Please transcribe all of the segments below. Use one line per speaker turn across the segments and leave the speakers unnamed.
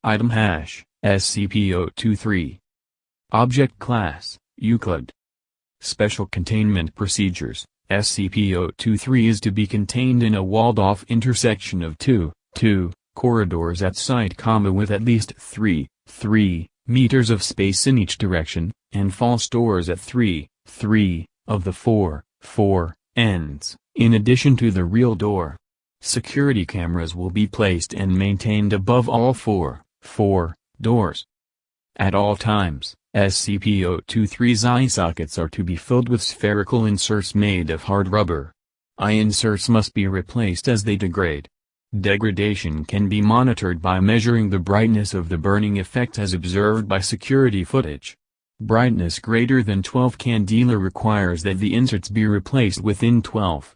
Item hash, SCP-023. Object Class, Euclid. Special Containment Procedures, SCP-023 is to be contained in a walled-off intersection of two corridors at site, with at least 3 meters of space in each direction, and false doors at 3 of the 4 ends, in addition to the real door. Security cameras will be placed and maintained above all 4 doors. At all times, SCP-023's eye sockets are to be filled with spherical inserts made of hard rubber. Eye inserts must be replaced as they degrade. Degradation can be monitored by measuring the brightness of the burning effect as observed by security footage. Brightness greater than 12 candela requires that the inserts be replaced within 12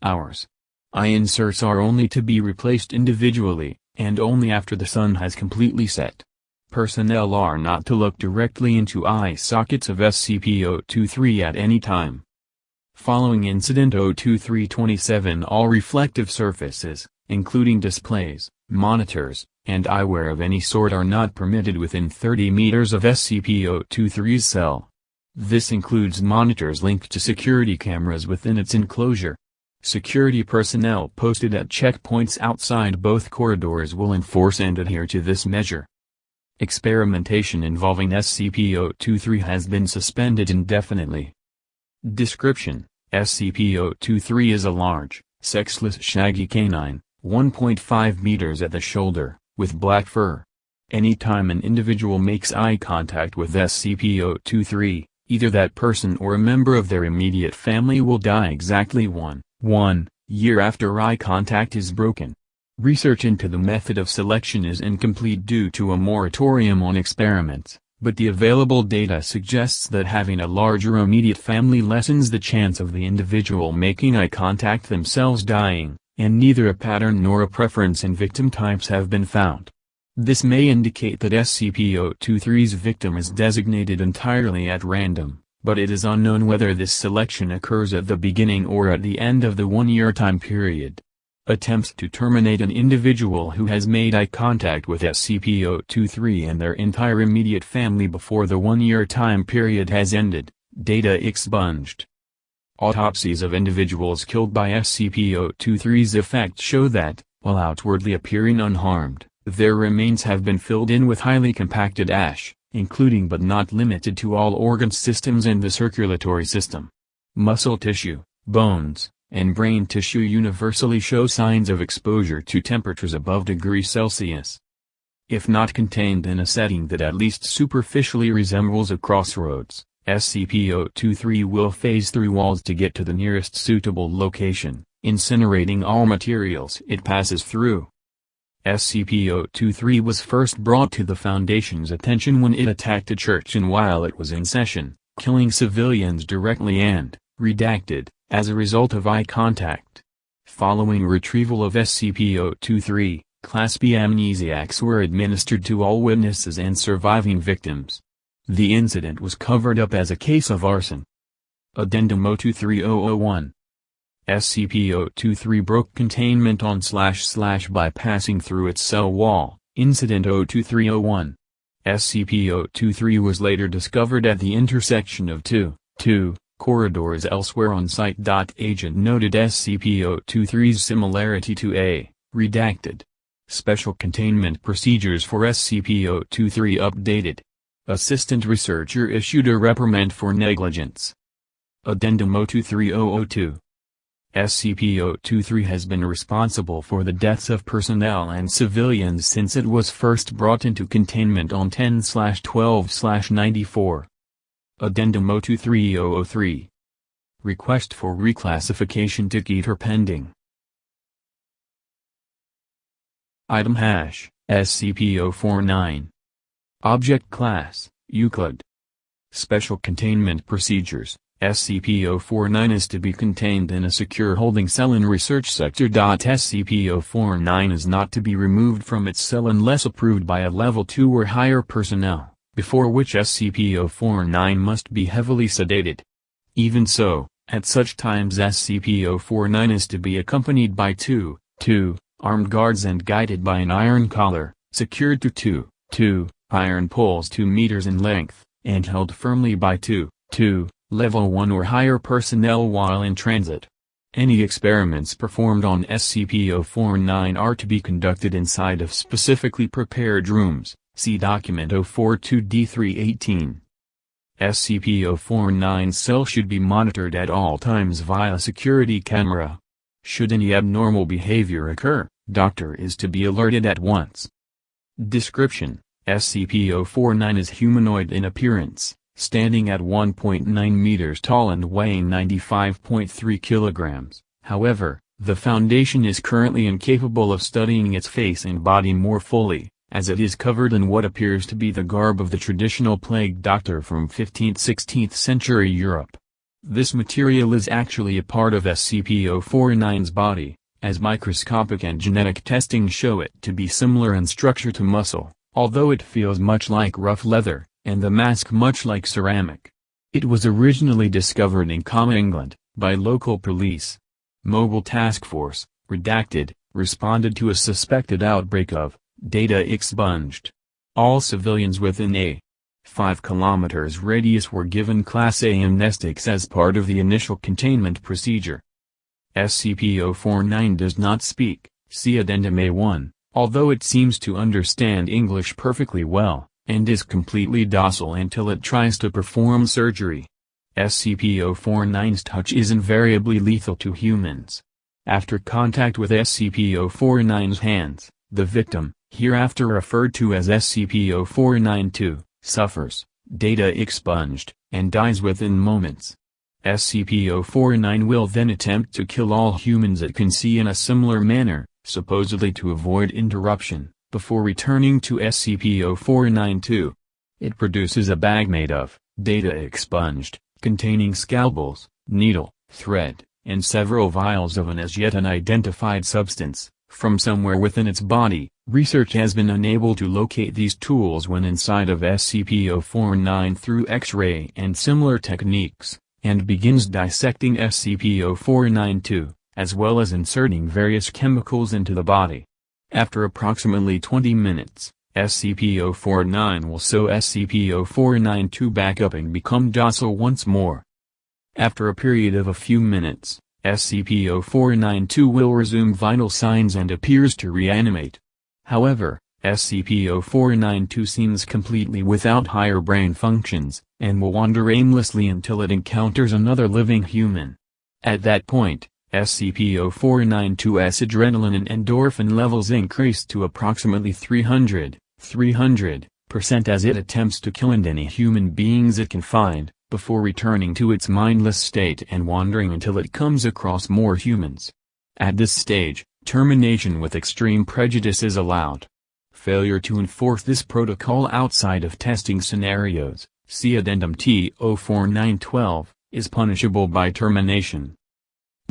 hours. Eye inserts are only to be replaced individually, and only after the sun has completely set. Personnel are not to look directly into eye sockets of SCP-023 at any time. Following Incident 02327, all reflective surfaces, including displays, monitors, and eyewear of any sort, are not permitted within 30 meters of SCP-023's cell. This includes monitors linked to security cameras within its enclosure. Security personnel posted at checkpoints outside both corridors will enforce and adhere to this measure. Experimentation involving SCP-023 has been suspended indefinitely. Description: SCP-023 is a large, sexless shaggy canine, 1.5 meters at the shoulder, with black fur. Anytime an individual makes eye contact with SCP-023, either that person or a member of their immediate family will die exactly one year after eye contact is broken. Research into the method of selection is incomplete due to a moratorium on experiments, but the available data suggests that having a larger immediate family lessens the chance of the individual making eye contact themselves dying, and neither a pattern nor a preference in victim types have been found. This may indicate that SCP-023's victim is designated entirely at random, but it is unknown whether this selection occurs at the beginning or at the end of the 1-year time period. Attempts to terminate an individual who has made eye contact with SCP-023 and their entire immediate family before the 1-year time period has ended. Data expunged. Autopsies of individuals killed by SCP-023's effect show that, while outwardly appearing unharmed, their remains have been filled in with highly compacted ash, including but not limited to all organ systems and the circulatory system. Muscle tissue, bones, and brain tissue universally show signs of exposure to temperatures above °C. If not contained in a setting that at least superficially resembles a crossroads, SCP-023 will phase through walls to get to the nearest suitable location, incinerating all materials it passes through. SCP-023 was first brought to the Foundation's attention when it attacked a church while it was in session, killing civilians directly and, redacted, as a result of eye contact. Following retrieval of SCP-023, Class B amnesiacs were administered to all witnesses and surviving victims. The incident was covered up as a case of arson. Addendum 023001. SCP-023 broke containment on / by passing through its cell wall. Incident 02301. SCP-023 was later discovered at the intersection of two corridors elsewhere on site. Agent noted SCP-023's similarity to a redacted. Special containment procedures for SCP-023 updated. Assistant researcher issued a reprimand for negligence. Addendum 023002. SCP-023 has been responsible for the deaths of personnel and civilians since it was first brought into containment on 10/12/94. Addendum 023003. Request for reclassification to Keter pending. Item hash, SCP-049. Object Class, Euclid. Special Containment Procedures, SCP-049 is to be contained in a secure holding cell in Research Sector. SCP-049 is not to be removed from its cell unless approved by a Level 2 or higher personnel, before which SCP-049 must be heavily sedated. Even so, at such times SCP-049 is to be accompanied by two armed guards and guided by an iron collar, Secured to two iron poles 2 meters in length, and held firmly by two level 1 or higher personnel while in transit. Any experiments performed on SCP-049 are to be conducted inside of specifically prepared rooms, see Document 042-D318. SCP-049's cell should be monitored at all times via security camera. Should any abnormal behavior occur, Doctor is to be alerted at once. Description: SCP-049 is humanoid in appearance, standing at 1.9 meters tall and weighing 95.3 kilograms. However, the Foundation is currently incapable of studying its face and body more fully, as it is covered in what appears to be the garb of the traditional plague doctor from 15th–16th century Europe. This material is actually a part of SCP-049's body, as microscopic and genetic testing show it to be similar in structure to muscle, although it feels much like rough leather, and the mask much like ceramic. It was originally discovered in England, by local police. Mobile Task Force, redacted, responded to a suspected outbreak of data expunged. All civilians within a 5 km radius were given Class A amnestics as part of the initial containment procedure. SCP-049 does not speak, see Addendum A1, although it seems to understand English perfectly well, and is completely docile until it tries to perform surgery. SCP-049's touch is invariably lethal to humans. After contact with SCP-049's hands, the victim, hereafter referred to as SCP-049-2, suffers, data expunged, and dies within moments. SCP-049 will then attempt to kill all humans it can see in a similar manner, supposedly to avoid interruption, before returning to SCP-049-2. It produces a bag made of data expunged, containing scalpels, needle, thread, and several vials of an as yet unidentified substance, from somewhere within its body. Research has been unable to locate these tools when inside of SCP-049 through X-ray and similar techniques, and begins dissecting SCP-049-2, as well as inserting various chemicals into the body. After approximately 20 minutes, SCP-049 will sew SCP-049-2 back up and become docile once more. After a period of a few minutes, SCP-049-2 will resume vital signs and appears to reanimate. However, SCP-049-2 seems completely without higher brain functions, and will wander aimlessly until it encounters another living human. At that point, SCP-049-2's adrenaline and endorphin levels increase to approximately 300% as it attempts to kill any human beings it can find, before returning to its mindless state and wandering until it comes across more humans. At this stage, termination with extreme prejudice is allowed. Failure to enforce this protocol outside of testing scenarios, see Addendum T-049-12, is punishable by termination.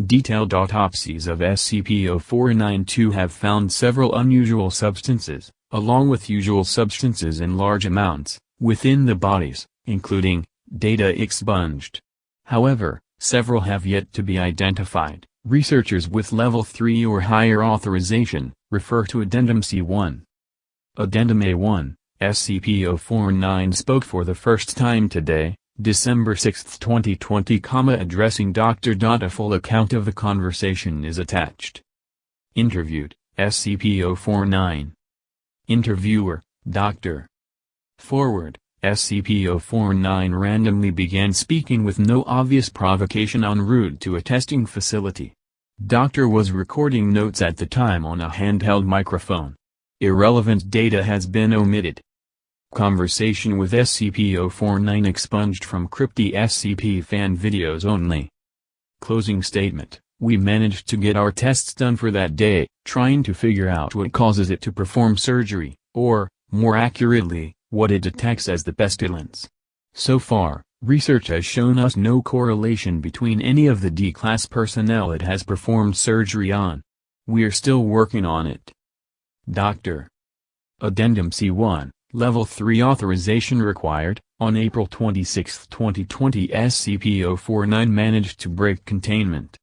Detailed autopsies of SCP-049-2 have found several unusual substances, along with usual substances in large amounts, within the bodies, including data expunged. However, several have yet to be identified. Researchers with Level 3 or higher authorization refer to Addendum C1. Addendum A1, SCP-049 spoke for the first time today, December 6, 2020, addressing Dr. A full account of the conversation is attached. Interviewed, SCP-049. Interviewer, Dr. Forward, SCP-049 randomly began speaking with no obvious provocation en route to a testing facility. Doctor was recording notes at the time on a handheld microphone. Irrelevant data has been omitted. Conversation with SCP-049 expunged from Kripti SCP fan videos only. Closing statement: we managed to get our tests done for that day, trying to figure out what causes it to perform surgery, or, more accurately, what it detects as the pestilence. So far, research has shown us no correlation between any of the D-Class personnel it has performed surgery on. We are still working on it. Dr. Addendum C1, Level 3 authorization required. On April 26, 2020, SCP-049 managed to break containment.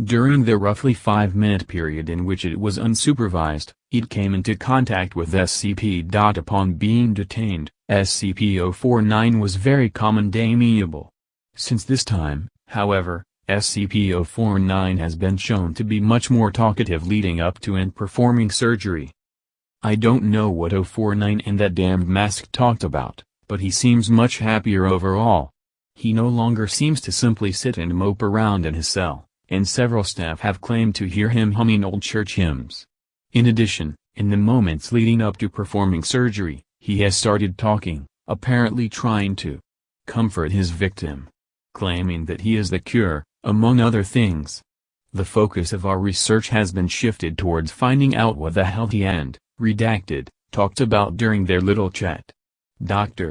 During the roughly 5-minute period in which it was unsupervised, it came into contact with SCP. Upon being detained, SCP-049 was very calm and amiable. Since this time, however, SCP-049 has been shown to be much more talkative leading up to and performing surgery. I don't know what 049 and that damned mask talked about, but he seems much happier overall. He no longer seems to simply sit and mope around in his cell, and several staff have claimed to hear him humming old church hymns. In addition, in the moments leading up to performing surgery, he has started talking, apparently trying to comfort his victim, claiming that he is the cure, among other things. The focus of our research has been shifted towards finding out what the hell he and Redacted talked about during their little chat. Dr.